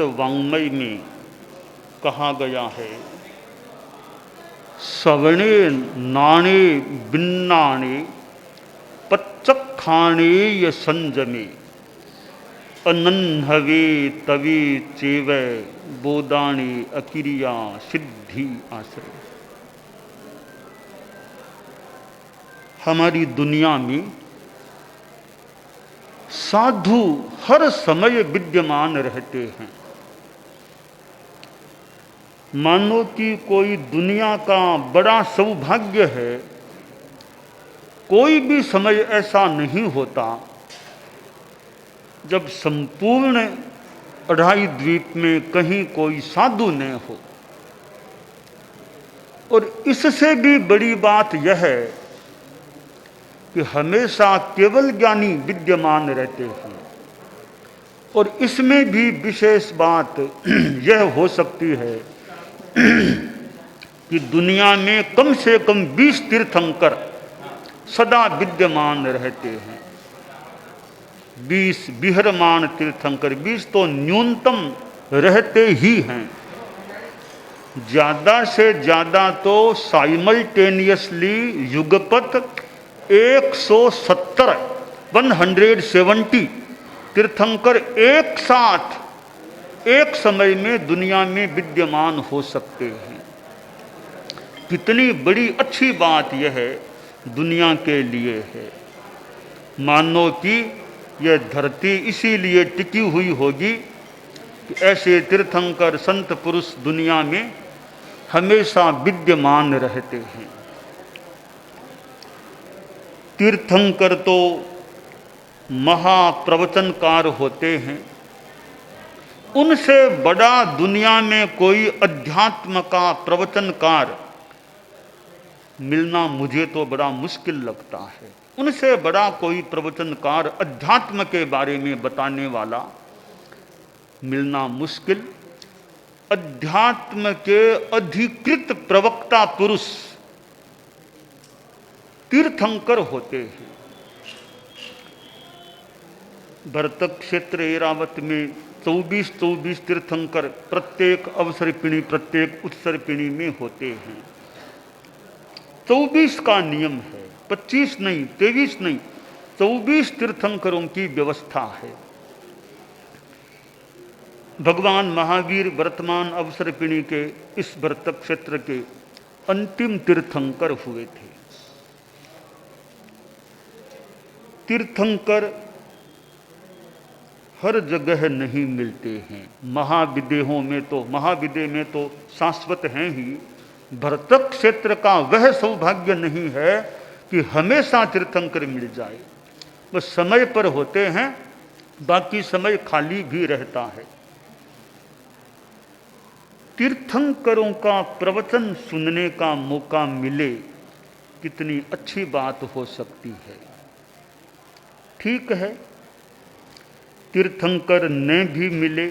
भागवत वाङ्मय में कहा गया है, सवणे नाणे बिन्नाणे पच्चखाणे य संजमे अनन्हवे तवे चेव बोदाणे अकिरिया सिद्धि आश्रय। हमारी दुनिया में साधु हर समय विद्यमान रहते हैं। मानो कि कोई दुनिया का बड़ा सौभाग्य है, कोई भी समय ऐसा नहीं होता जब संपूर्ण अढ़ाई द्वीप में कहीं कोई साधु न हो। और इससे भी बड़ी बात यह है कि हमेशा केवल ज्ञानी विद्यमान रहते हैं। और इसमें भी विशेष बात यह हो सकती है कि दुनिया में कम से कम 20 तीर्थंकर सदा विद्यमान रहते हैं। 20 विहरमान तीर्थंकर, 20 तो न्यूनतम रहते ही हैं। ज़्यादा से ज़्यादा तो साइमल्टेनियसली युगपत 170 तीर्थंकर एक साथ एक समय में दुनिया में विद्यमान हो सकते हैं। कितनी बड़ी अच्छी बात यह है दुनिया के लिए है। मानो कि यह धरती इसीलिए टिकी हुई होगी कि ऐसे तीर्थंकर संत पुरुष दुनिया में हमेशा विद्यमान रहते हैं। तीर्थंकर तो महाप्रवचनकार होते हैं। उनसे बड़ा दुनिया में कोई अध्यात्म का प्रवचनकार मिलना मुझे तो बड़ा मुश्किल लगता है। उनसे बड़ा कोई प्रवचनकार अध्यात्म के बारे में बताने वाला मिलना मुश्किल। अध्यात्म के अधिकृत प्रवक्ता पुरुष तीर्थंकर होते हैं। भरतक क्षेत्र ऐरावत में 24 तीर्थंकर प्रत्येक अवसर्पिणी प्रत्येक उत्सर्पिणी में होते हैं। 24 का नियम है, 25 नहीं, 23 नहीं, 24 तीर्थंकरों की व्यवस्था है। भगवान महावीर वर्तमान अवसर्पिणी के इस भरतक क्षेत्र के अंतिम तीर्थंकर हुए थे। तीर्थंकर हर जगह नहीं मिलते हैं। महाविदेह में तो शाश्वत हैं ही। भरतक क्षेत्र का वह सौभाग्य नहीं है कि हमेशा तीर्थंकर मिल जाए। बस समय पर होते हैं, बाकी समय खाली भी रहता है। तीर्थंकरों का प्रवचन सुनने का मौका मिले, कितनी अच्छी बात हो सकती है। ठीक है, तीर्थंकर ने भी मिले,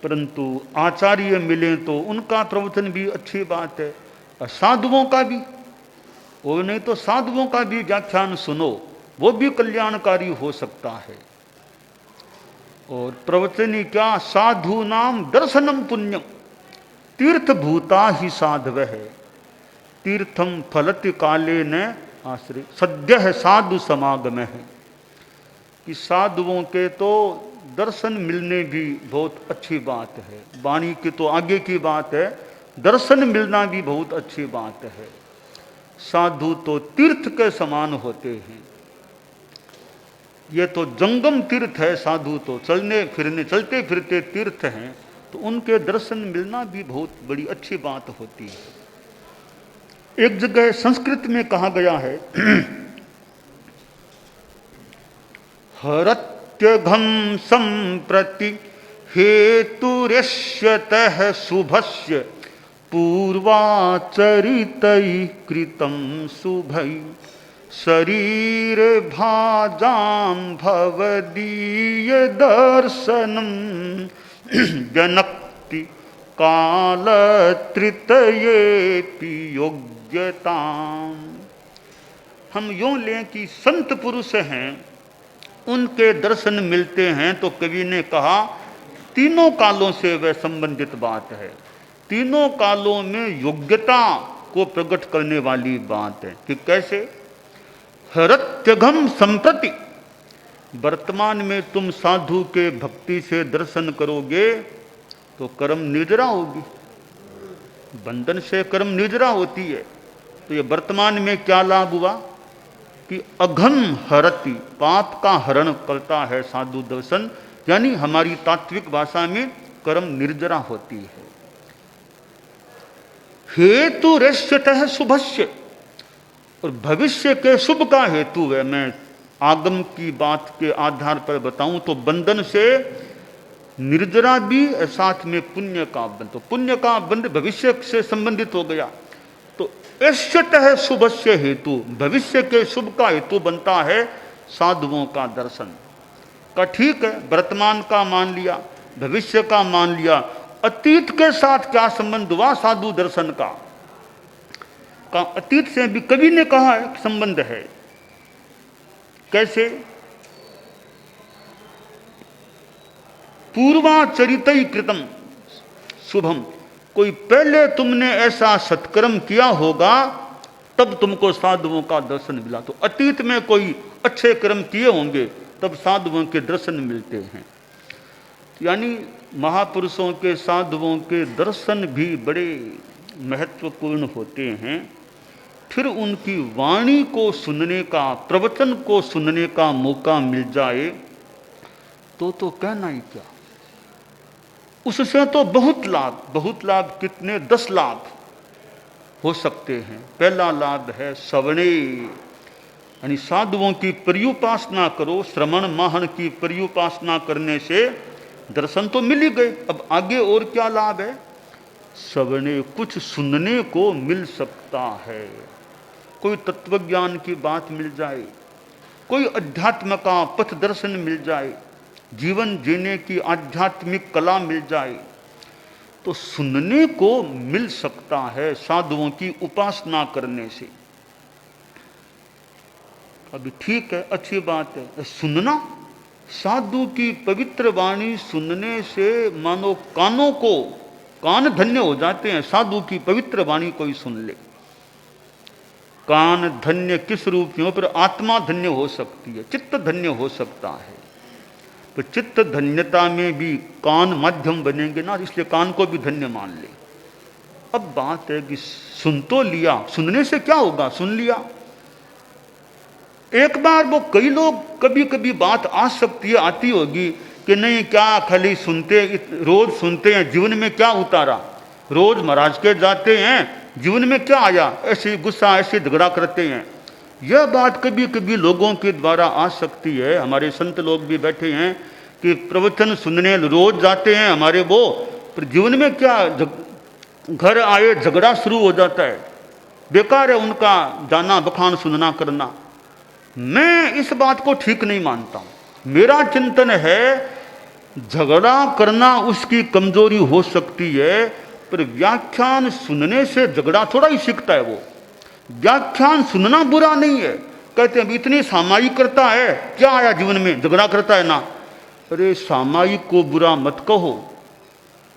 परंतु आचार्य मिले तो उनका प्रवचन भी अच्छी बात है। और साधुओं का भी, वो नहीं तो साधुओं का भी व्याख्यान सुनो, वो भी कल्याणकारी हो सकता है। और प्रवचनी क्या, साधु नाम दर्शनम पुण्यम तीर्थभूता ही साधव है तीर्थम फलति काले न आश्रय सद्य है साधु समागम है। कि साधुओं के तो दर्शन मिलने भी बहुत अच्छी बात है। वाणी की तो आगे की बात है, दर्शन मिलना भी बहुत अच्छी बात है। साधु तो तीर्थ के समान होते हैं। ये तो जंगम तीर्थ है, साधु तो चलते फिरते तीर्थ हैं। तो उनके दर्शन मिलना भी बहुत बड़ी अच्छी बात होती है। एक जगह संस्कृत में कहा गया है, हरत्यघं संप्रति हेतुर्यस्यतः शुभस्य पूर्वाचरितैः कृतं शुभैः शरीर भाजां भवदीय दर्शनं जनक्ति कालत्रितयेऽपि योग्यताम्। हम यूँ लें कि संत पुरुष हैं, उनके दर्शन मिलते हैं तो कवि ने कहा तीनों कालों से वह संबंधित बात है, तीनों कालों में योग्यता को प्रकट करने वाली बात है कि कैसे हरत्यघम संप्रति, वर्तमान में तुम साधु के भक्ति से दर्शन करोगे तो कर्म निर्जरा होगी, बंधन से कर्म निर्जरा होती है। तो ये वर्तमान में क्या लाभ हुआ कि अघम हरति, पाप का हरण करता है साधु दर्शन, यानी हमारी तात्विक भाषा में कर्म निर्जरा होती है। हेतु रेश्यतः शुभस्य, और भविष्य के शुभ का हेतु है। मैं आगम की बात के आधार पर बताऊं तो बंधन से निर्जरा भी, साथ में पुण्य का बंध, तो पुण्य का बंध भविष्य से संबंधित हो गया। तो ऐश्यतः शुभस्य हेतु, भविष्य के शुभ का हेतु बनता है साधुओं का दर्शन का। ठीक है, वर्तमान का मान लिया, भविष्य का मान लिया, अतीत के साथ क्या संबंध हुआ साधु दर्शन का? अतीत से भी कवि ने कहा है संबंध है। कैसे? पूर्वाचरितई कृतम शुभम, कोई पहले तुमने ऐसा सत्कर्म किया होगा तब तुमको साधुओं का दर्शन मिला। तो अतीत में कोई अच्छे कर्म किए होंगे तब साधुओं के दर्शन मिलते हैं। यानी महापुरुषों के, साधुओं के दर्शन भी बड़े महत्वपूर्ण होते हैं। फिर उनकी वाणी को सुनने का, प्रवचन को सुनने का मौका मिल जाए तो कहना ही क्या, उससे तो बहुत लाभ, बहुत लाभ, कितने 10 लाभ हो सकते हैं। पहला लाभ है श्रवणे, यानी साधुओं की पर्युपासना करो, श्रवण माहन की पर्युपासना करने से दर्शन तो मिल ही गए। अब आगे और क्या लाभ है? श्रवणे, कुछ सुनने को मिल सकता है, कोई तत्वज्ञान की बात मिल जाए, कोई अध्यात्म का पथ दर्शन मिल जाए, जीवन जीने की आध्यात्मिक कला मिल जाए, तो सुनने को मिल सकता है साधुओं की उपासना करने से। अभी ठीक है, अच्छी बात है, सुनना, साधु की पवित्र वाणी सुनने से मानो कानों को, कान धन्य हो जाते हैं। साधु की पवित्र वाणी कोई सुन ले, कान धन्य किस रूप में हो, पर आत्मा धन्य हो सकती है, चित्त धन्य हो सकता है। तो चित्त धन्यता में भी कान माध्यम बनेंगे ना, इसलिए कान को भी धन्य मान ले। अब बात है कि सुन तो लिया, सुनने से क्या होगा? सुन लिया एक बार, वो कई लोग कभी कभी बात आ सकती है, आती होगी कि नहीं क्या खाली सुनते, रोज सुनते हैं, जीवन में क्या उतारा, रोज महाराज के जाते हैं, जीवन में क्या आया, ऐसे गुस्सा, ऐसे झगड़ा करते हैं। यह बात कभी कभी लोगों के द्वारा आ सकती है। हमारे संत लोग भी बैठे हैं कि प्रवचन सुनने रोज जाते हैं हमारे वो, पर जीवन में क्या, घर आए झगड़ा शुरू हो जाता है। बेकार है उनका जाना, बखान सुनना करना। मैं इस बात को ठीक नहीं मानता हूं। मेरा चिंतन है झगड़ा करना उसकी कमजोरी हो सकती है, पर व्याख्यान सुनने से झगड़ा थोड़ा ही सीखता है वो। व्याख्यान सुनना बुरा नहीं है। कहते हैं इतनी सामायिक करता है, क्या आया जीवन में, झगड़ा करता है ना। अरे सामायिक को बुरा मत कहो,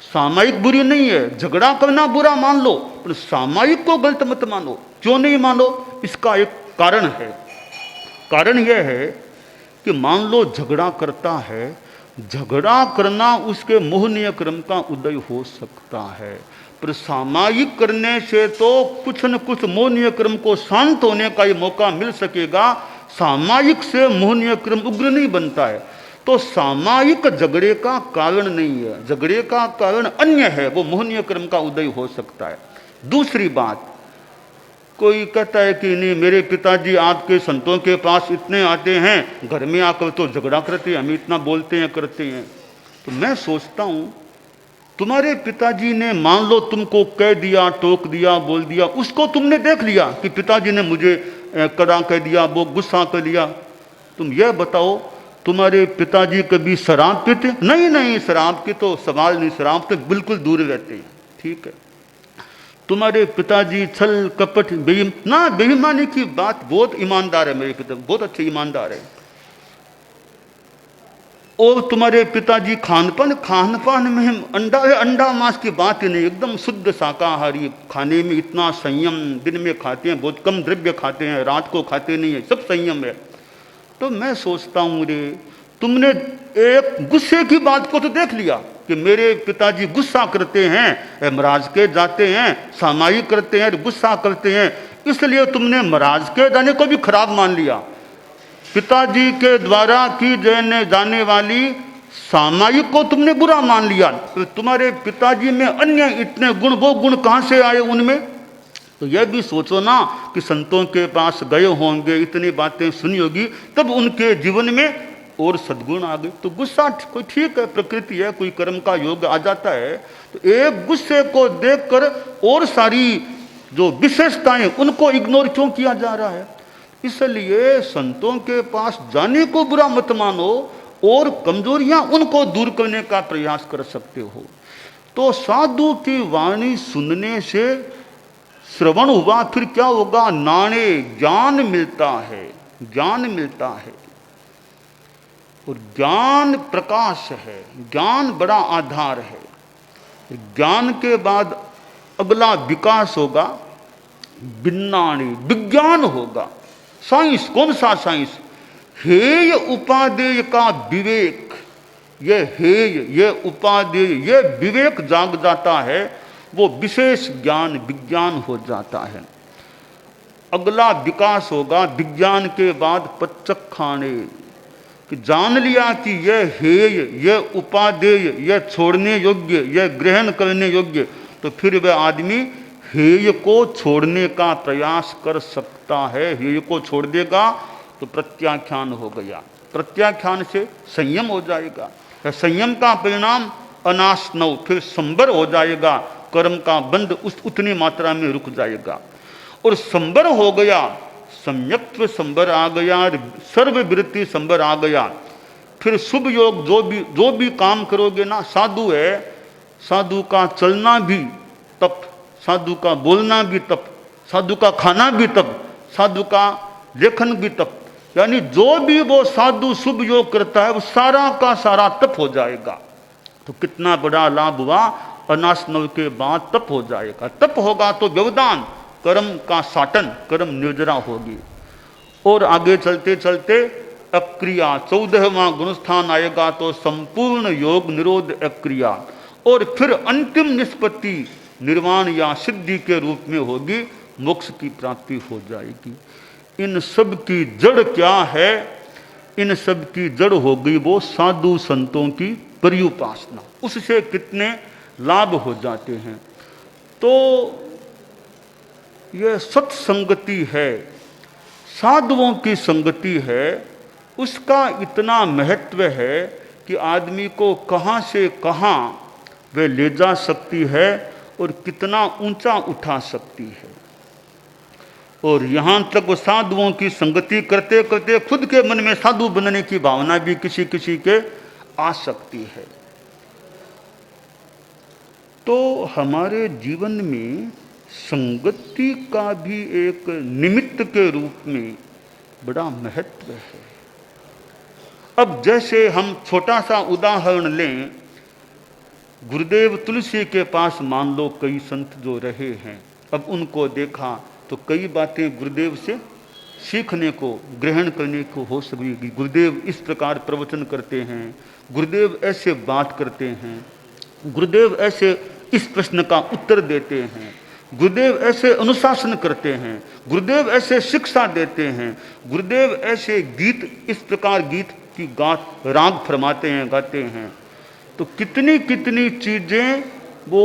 सामायिक बुरी नहीं है, झगड़ा करना बुरा मान लो, पर सामायिक को गलत मत मानो। क्यों नहीं मानो? इसका एक कारण है। कारण यह है कि मान लो झगड़ा करता है, झगड़ा करना उसके मोहनीय क्रम का उदय हो सकता है, पर सामायिक करने से तो कुछ न कुछ मोहनीय क्रम को शांत होने का ही मौका मिल सकेगा। सामायिक से मोहनीय क्रम उग्र नहीं बनता है। तो सामायिक झगड़े का कारण नहीं है, झगड़े का कारण अन्य है, वो मोहनीय क्रम का उदय हो सकता है। दूसरी बात, कोई कहता है कि नहीं मेरे पिताजी आपके संतों के पास इतने आते हैं, घर में आकर तो झगड़ा करते हैं, हम इतना बोलते हैं करते हैं। तो मैं सोचता हूं तुम्हारे पिताजी ने मान लो तुमको कह दिया, टोक दिया, बोल दिया, उसको तुमने देख लिया कि पिताजी ने मुझे कड़ा कह दिया, वो गुस्सा कर लिया। तुम यह बताओ तुम्हारे पिताजी कभी शराब पीते? नहीं नहीं, शराब की तो सवाल नहीं, शराब तो बिल्कुल दूर रहते हैं। ठीक है, तुम्हारे पिताजी छल कपट बेईमानी की बात, बहुत ईमानदार है मेरे पिता, बहुत अच्छे ईमानदार है। और तुम्हारे पिताजी खान पान में अंडा मांस की बात ही नहीं, एकदम शुद्ध शाकाहारी, खाने में इतना संयम, दिन में खाते हैं बहुत कम द्रव्य खाते हैं, रात को खाते नहीं है, सब संयम है। तो मैं सोचता हूँ रे, तुमने एक गुस्से की बात को तो देख लिया कि मेरे पिताजी गुस्सा करते हैं, महाराज के जाते हैं, सामायिक करते हैं, गुस्सा करते हैं, इसलिए तुमने महाराज के जाने को भी खराब मान लिया। पिताजी के द्वारा की जाने वाली सामायिक को तुमने बुरा मान लिया। तो तुम्हारे पिताजी में अन्य इतने गुण, वो गुण कहाँ से आए उनमें? तो यह भी सोचो ना कि संतों के पास गए होंगे, इतनी बातें सुनी होगी, तब उनके जीवन में और सद्गुण आ गए। तो गुस्सा कोई ठीक है, प्रकृति है, कोई कर्म का योग आ जाता है। तो एक गुस्से को देखकर और सारी जो विशेषताएं उनको इग्नोर क्यों किया जा रहा है? इसलिए संतों के पास जाने को बुरा मत मानो और कमजोरियां उनको दूर करने का प्रयास कर सकते हो। तो साधु की वाणी सुनने से श्रवण हुआ, फिर क्या होगा? नाणे ज्ञान मिलता है, ज्ञान मिलता है। और ज्ञान प्रकाश है, ज्ञान बड़ा आधार है। ज्ञान के बाद अगला विकास होगा, विज्ञानी, विज्ञान होगा। साइंस, कौन सा साइंस? हेय उपादेय का विवेक। ये हेय, ये उपादेय, ये विवेक जाग जाता है, वो विशेष ज्ञान विज्ञान हो जाता है। अगला विकास होगा विज्ञान के बाद पच्चखाने, कि जान लिया कि यह हेय, यह उपादेय, यह छोड़ने योग्य, यह ग्रहण करने योग्य, तो फिर वह आदमी हेय को छोड़ने का प्रयास कर सकता है। हेय को छोड़ देगा तो प्रत्याख्यान हो गया, प्रत्याख्यान से संयम हो जाएगा, संयम का परिणाम अनाशनव, फिर संबर हो जाएगा, कर्म का बंध उतनी मात्रा में रुक जाएगा। और संबर हो गया, सम्यक्त्व संबर आ गया, सर्ववृत्ति संबर आ गया, फिर शुभ योग जो भी काम करोगे ना, साधु है, साधु का चलना भी तप, साधु का बोलना भी तप, साधु का खाना भी तप, साधु का लेखन भी तप, यानी जो भी वो साधु शुभ योग करता है वो सारा का सारा तप हो जाएगा। तो कितना बड़ा लाभ हुआ, अनाशनव के बाद तप हो जाएगा। तप होगा तो व्यवधान, कर्म का साटन, कर्म निर्जरा होगी। और आगे चलते चलते अक्रिया, 14वां गुणस्थान आएगा तो संपूर्ण योग निरोध अक्रिया, और फिर अंतिम निष्पत्ति निर्वाण या सिद्धि के रूप में होगी, मोक्ष की प्राप्ति हो जाएगी। इन सब की जड़ क्या है? इन सब की जड़ होगी वो साधु संतों की पर्युपासना। उससे कितने लाभ हो जाते हैं। तो यह सत्संगति है, साधुओं की संगति है, उसका इतना महत्व है कि आदमी को कहाँ से कहाँ वह ले जा सकती है और कितना ऊंचा उठा सकती है। और यहाँ तक वो साधुओं की संगति करते करते खुद के मन में साधु बनने की भावना भी किसी किसी के आ सकती है। तो हमारे जीवन में संगति का भी एक निमित्त के रूप में बड़ा महत्व है। अब जैसे हम छोटा सा उदाहरण लें, गुरुदेव तुलसी के पास मान लो कई संत जो रहे हैं, अब उनको देखा तो कई बातें गुरुदेव से सीखने को, ग्रहण करने को हो सकेगी। गुरुदेव इस प्रकार प्रवचन करते हैं, गुरुदेव ऐसे बात करते हैं, गुरुदेव ऐसे इस प्रश्न का उत्तर देते हैं, गुरुदेव ऐसे अनुशासन करते हैं, गुरुदेव ऐसे शिक्षा देते हैं, गुरुदेव ऐसे गीत, इस प्रकार गीत की राग फरमाते हैं, गाते हैं। तो कितनी कितनी चीजें वो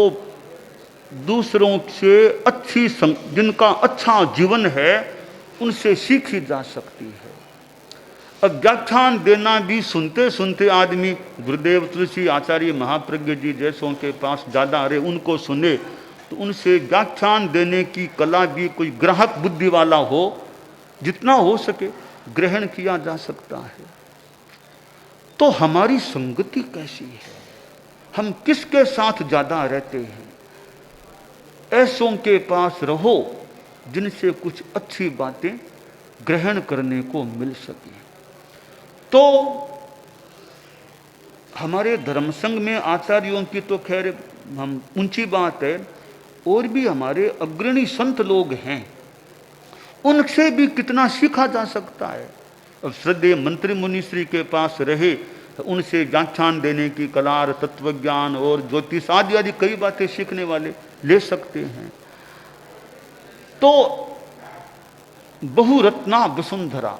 दूसरों से अच्छी, जिनका अच्छा जीवन है, उनसे सीखी जा सकती है। अब व्याख्यान देना भी सुनते सुनते आदमी गुरुदेव तुलसी आचार्य महाप्रज्ञ जी जैसों के पास ज़्यादा रहे, उनको सुने, तो उनसे व्याख्यान देने की कला भी कोई ग्राहक बुद्धि वाला हो, जितना हो सके ग्रहण किया जा सकता है। तो हमारी संगति कैसी है, हम किसके साथ ज़्यादा रहते हैं? ऐसों के पास रहो जिनसे कुछ अच्छी बातें ग्रहण करने को मिल सके। तो हमारे धर्म संघ में आचार्यों की तो खैर हम ऊंची बात है, और भी हमारे अग्रणी संत लोग हैं, उनसे भी कितना सीखा जा सकता है। अब श्रद्धेय मंत्री मुनिश्री के पास रहे, उनसे व्याख्यान देने की कला, तत्वज्ञान और ज्योतिष आदि आदि कई बातें सीखने वाले ले सकते हैं। तो बहुरत्ना वसुंधरा,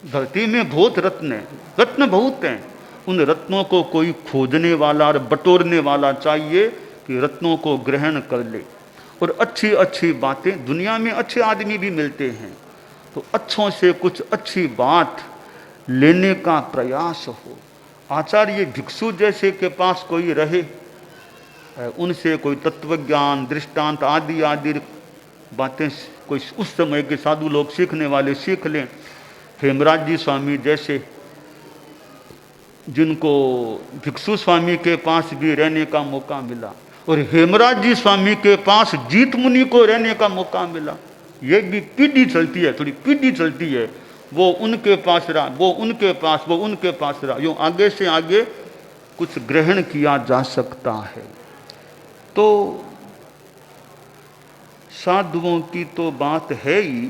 धरती में बहुत रत्न है, रत्न बहुत हैं, उन रत्नों को कोई खोजने वाला और बटोरने वाला चाहिए कि रत्नों को ग्रहण कर ले। और अच्छी अच्छी बातें, दुनिया में अच्छे आदमी भी मिलते हैं, तो अच्छों से कुछ अच्छी बात लेने का प्रयास हो। आचार्य भिक्षु जैसे के पास कोई रहे, उनसे कोई तत्वज्ञान, दृष्टांत आदि आदि बातें कोई उस समय के साधु लोग सीखने वाले सीख लें। हेमराज जी स्वामी जैसे, जिनको भिक्षु स्वामी के पास भी रहने का मौका मिला, और हेमराज जी स्वामी के पास जीत मुनि को रहने का मौका मिला। ये भी पीढ़ी चलती है, थोड़ी पीढ़ी चलती है, वो उनके पास रहा, वो उनके पास, वो उनके पास रहा, यूँ आगे से आगे कुछ ग्रहण किया जा सकता है। तो साधुओं की तो बात है ही,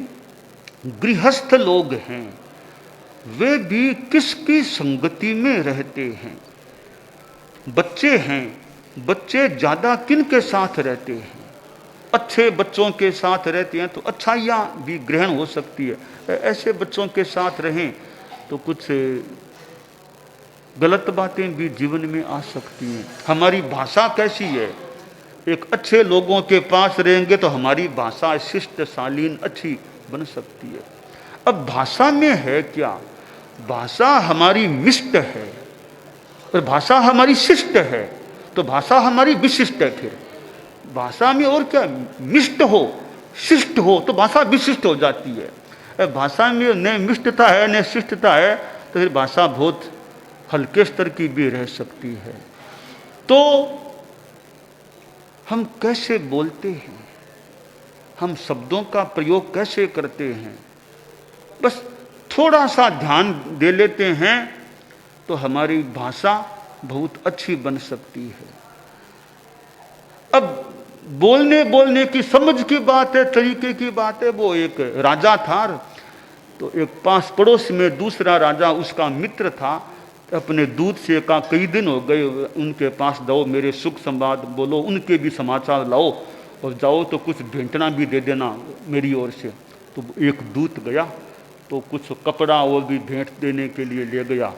गृहस्थ लोग हैं, वे भी किसकी संगति में रहते हैं। बच्चे हैं, बच्चे ज्यादा किन के साथ रहते हैं। अच्छे बच्चों के साथ रहते हैं तो अच्छाइयाँ भी ग्रहण हो सकती है, ऐसे बच्चों के साथ रहें तो कुछ गलत बातें भी जीवन में आ सकती हैं। हमारी भाषा कैसी है, एक अच्छे लोगों के पास रहेंगे तो हमारी भाषा शिष्ट शालीन अच्छी बन सकती है। अब भाषा में है क्या, भाषा हमारी मिष्ट है और भाषा हमारी शिष्ट है, तो भाषा हमारी विशिष्ट है। फिर भाषा में और क्या, मिष्ट हो शिष्ट हो तो भाषा विशिष्ट हो जाती है। भाषा में न मिष्टता है न शिष्टता है तो फिर भाषा बहुत हल्के स्तर की भी रह सकती है। तो हम कैसे बोलते हैं, हम शब्दों का प्रयोग कैसे करते हैं, बस थोड़ा सा ध्यान दे लेते हैं तो हमारी भाषा बहुत अच्छी बन सकती है। अब बोलने की समझ की बात है, तरीके की बात है। वो एक राजा था, तो एक पास पड़ोस में दूसरा राजा उसका मित्र था, अपने दूत से कहा कई दिन हो गए, उनके पास जाओ, मेरे सुख संवाद बोलो, उनके भी समाचार लाओ, और जाओ तो कुछ भेंटना भी दे देना मेरी ओर से। तो एक दूत गया तो कुछ कपड़ा और भी भेंट देने के लिए ले गया,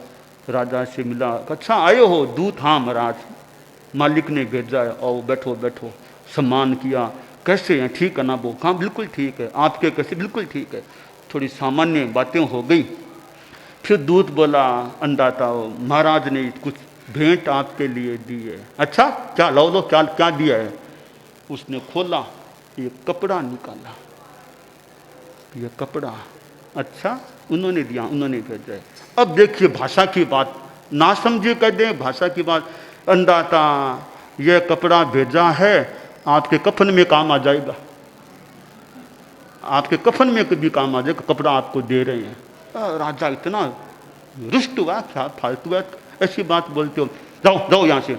राजा से मिला, अच्छा आए हो दूत, हाँ महाराज मालिक ने भेजा है, आओ बैठो बैठो। सम्मान किया, कैसे हैं, ठीक है ना, वो हाँ बिल्कुल ठीक है, आपके कैसे, बिल्कुल ठीक है। थोड़ी सामान्य बातें हो गई। फिर दूत बोला, अंदाता महाराज ने कुछ भेंट आपके लिए दी है। अच्छा क्या, लो लो, क्या क्या दिया है। उसने खोला, ये कपड़ा निकाला, ये कपड़ा, अच्छा उन्होंने दिया, उन्होंने भेजा है। अब देखिए भाषा की बात ना समझे कह दें, भाषा की बात, अंदाता ये कपड़ा भेजा है, आपके कफन में काम आ जाएगा, आपके कफन में कभी काम आ जाएगा, कपड़ा आपको दे रहे हैं। राजा इतना रुष्ट हुआ, क्या फालतू है, ऐसी बात बोलते हो, जाओ जाओ यहाँ से।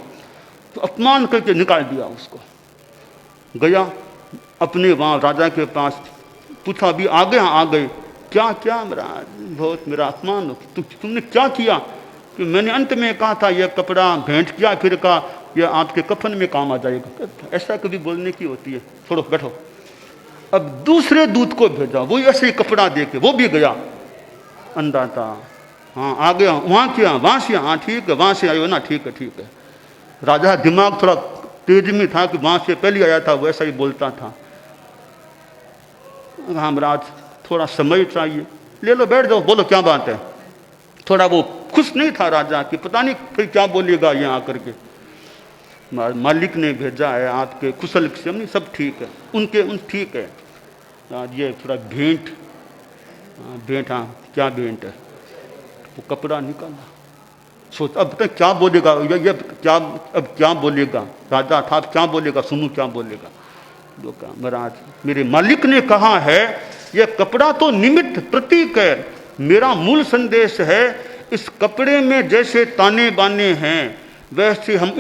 तो अपमान करके निकाल दिया उसको। गया अपने वहाँ राजा के पास, पूछा भी आ गए, आ गए, क्या क्या महाराज, बहुत मेरा अपमान, तुमने क्या किया। कि मैंने अंत में कहा था यह कपड़ा भेंट किया, फिर कहा यह आपके कफन में काम आ जाएगा। ऐसा कभी बोलने की होती है, छोड़ो बैठो। अब दूसरे दूत को भेजा, वो ऐसे ही कपड़ा दे के वो भी गया। अंदाता हाँ आ गया, वहाँ किया, वहाँ से, हाँ ठीक है, वहाँ से आयो ना, ठीक है ठीक है। राजा दिमाग थोड़ा तेज में था कि वहाँ से पहले आया था, वैसा ही बोलता था। हाँ महाराज थोड़ा समय चाहिए, ले लो बैठ जाओ, बोलो क्या बात है। थोड़ा वो खुश नहीं था राजा कि पता नहीं फिर क्या बोलेगा यहाँ आकर के। मालिक ने भेजा है, आपके कुशल क्षेम सब ठीक है, उनके उन ठीक है। ये थोड़ा भेंट, भेंट, हाँ क्या भेंट है। वो कपड़ा निकाला, सोच अब तक क्या बोलेगा, ये क्या, अब क्या बोलेगा। राजा था, क्या बोलेगा, सुनू क्या बोलेगा। जो कहा महाराज मेरे मालिक ने कहा है, यह कपड़ा तो निमित्त प्रतीक है, मेरा मूल संदेश है इस कपड़े में जैसे ताने बाने हैं, वैसे हम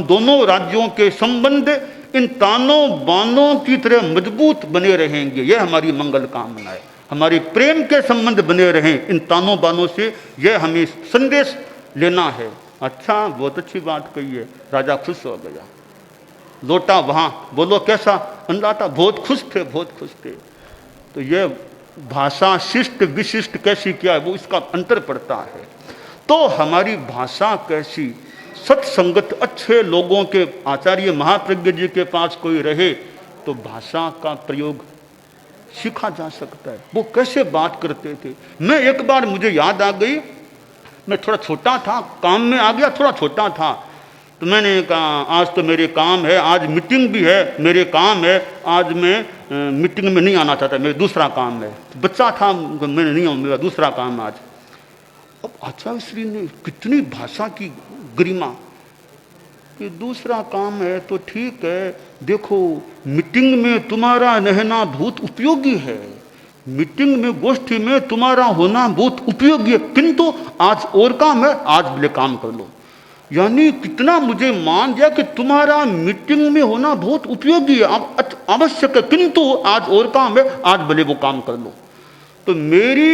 दोनों राज्यों के संबंध इन तानों बानों की तरह मजबूत बने रहेंगे। यह हमारी मंगल कामना है। हमारे प्रेम के संबंध बने रहें इन तानों बानों से, यह हमें संदेश लेना है। अच्छा, बहुत अच्छी बात कही है। राजा खुश हो गया, लौटा वहां, बोलो कैसा अंदाता, बहुत खुश थे, बहुत खुश थे। तो यह भाषा शिष्ट विशिष्ट कैसी क्या है, वो इसका अंतर पड़ता है। तो हमारी भाषा कैसी, सत्संगत अच्छे लोगों के, आचार्य महाप्रज्ञ जी के पास कोई रहे तो भाषा का प्रयोग सीखा जा सकता है। वो कैसे बात करते थे। मैं एक बार, मुझे याद आ गई, मैं थोड़ा छोटा था, काम में आ गया, थोड़ा छोटा था, तो मैंने कहा आज तो मेरे काम है, आज मीटिंग भी है, मेरे काम है, आज मैं मीटिंग में नहीं आना चाहता, मेरा दूसरा काम है। तो बच्चा था, मैंने नहीं आऊँ, मेरा दूसरा काम आज। अब आचार्य श्री ने कितनी भाषा की गरिमा कि दूसरा काम है तो ठीक है, देखो मीटिंग में तुम्हारा रहना बहुत उपयोगी है, मीटिंग में गोष्ठी में तुम्हारा होना बहुत उपयोगी है, किंतु आज और काम है, आज भले काम कर लो। यानी कितना मुझे मान दिया कि तुम्हारा मीटिंग में होना बहुत उपयोगी है, आवश्यक है, किंतु आज और काम है, आज भले वो काम कर लो। तो मेरी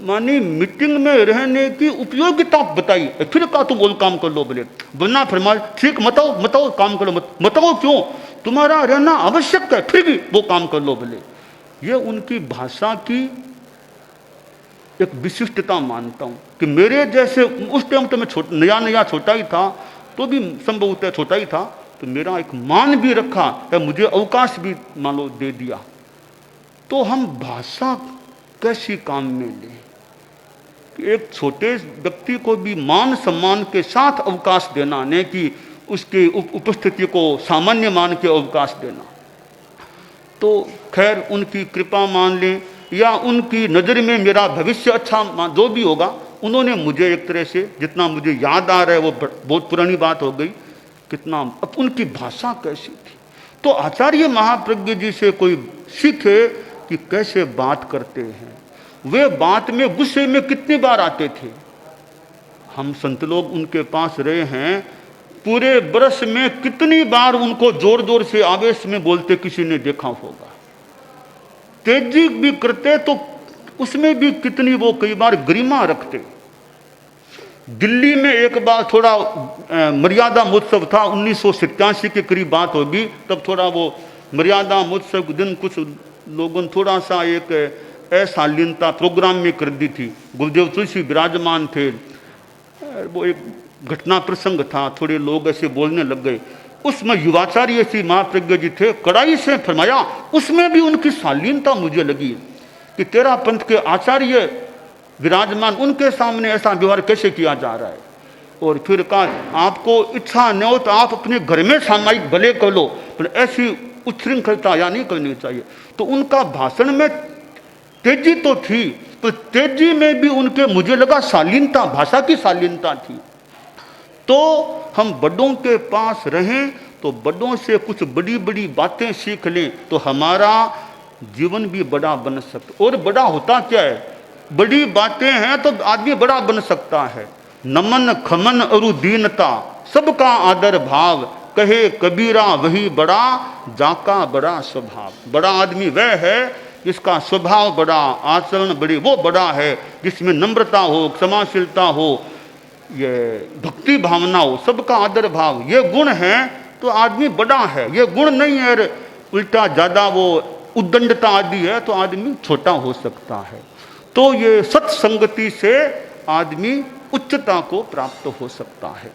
मानी मीटिंग में रहने की उपयोगिता बताई, फिर कहा तुम और काम कर लो बोले, वरना फरमाया ठीक मताओ काम करो, मताओ क्यों, तुम्हारा रहना आवश्यक है, फिर भी वो काम कर लो बोले। ये उनकी भाषा की एक विशिष्टता मानता हूं कि मेरे जैसे, उस टाइम तो मैं नया छोटा ही था, तो भी संभवतः छोटा ही था, तो मेरा एक मान भी रखा है, मुझे अवकाश भी मान लो दे दिया। तो हम भाषा कैसी काम में लें कि एक छोटे व्यक्ति को भी मान सम्मान के साथ अवकाश देना, नहीं कि उसकी उपस्थिति को सामान्य मान के अवकाश देना। तो खैर उनकी कृपा मान लें या उनकी नज़र में मेरा भविष्य अच्छा, जो भी होगा, उन्होंने मुझे एक तरह से, जितना मुझे याद आ रहा है वो बहुत पुरानी बात हो गई, कितना, अब उनकी भाषा कैसी थी। तो आचार्य महाप्रज्ञ जी से कोई सीखे कि कैसे बात करते हैं। वे बात में गुस्से में कितनी बार आते थे। हम संत लोग उनके पास रहे हैं, पूरे बरस में कितनी बार उनको जोर जोर से आवेश में बोलते किसी ने देखा होगा। तेजी भी करते तो उसमें भी कितनी वो कई बार गरिमा रखते। दिल्ली में एक बार थोड़ा मर्यादा महोत्सव था, 1987 के करीब बात होगी, तब थोड़ा वो मर्यादा महोत्सव के दिन कुछ लोगों ने थोड़ा सा एक अशालीनता प्रोग्राम में कर दी थी। गुरुदेव तुलसी विराजमान थे, वो एक घटना प्रसंग था, थोड़े लोग ऐसे बोलने लग गए। उसमें युवाचार्य श्री महाप्रज्ञ जी थे, कड़ाई से फरमाया, उसमें भी उनकी शालीनता मुझे लगी कि तेरा पंथ के आचार्य विराजमान, उनके सामने ऐसा व्यवहार कैसे किया जा रहा है। और फिर कहा आपको इच्छा न हो तो आप अपने घर में सामायिक भले कर लो, पर ऐसी उच्छृंखलता या नहीं करनी चाहिए। तो उनका भाषण में तेजी तो थी, तो तेजी में भी उनके मुझे लगा शालीनता, भाषा की शालीनता थी। तो हम बड़ों के पास रहें तो बड़ों से कुछ बड़ी बड़ी बातें सीख लें तो हमारा जीवन भी बड़ा बन सकता। और बड़ा होता क्या है, बड़ी बातें हैं तो आदमी बड़ा बन सकता है। नमन खमन अरु दीनता सबका आदर भाव, कहे कबीरा वही बड़ा जाका बड़ा स्वभाव। बड़ा आदमी वह है जिसका स्वभाव बड़ा, आचरण बड़ी, वो बड़ा है जिसमें नम्रता हो, क्षमाशीलता हो, ये भक्ति भावना हो, सबका आदर भाव, ये गुण है तो आदमी बड़ा है। ये गुण नहीं है उल्टा ज़्यादा वो उद्दंडता आदि है तो आदमी छोटा हो सकता है। तो ये सत्संगति से आदमी उच्चता को प्राप्त हो सकता है।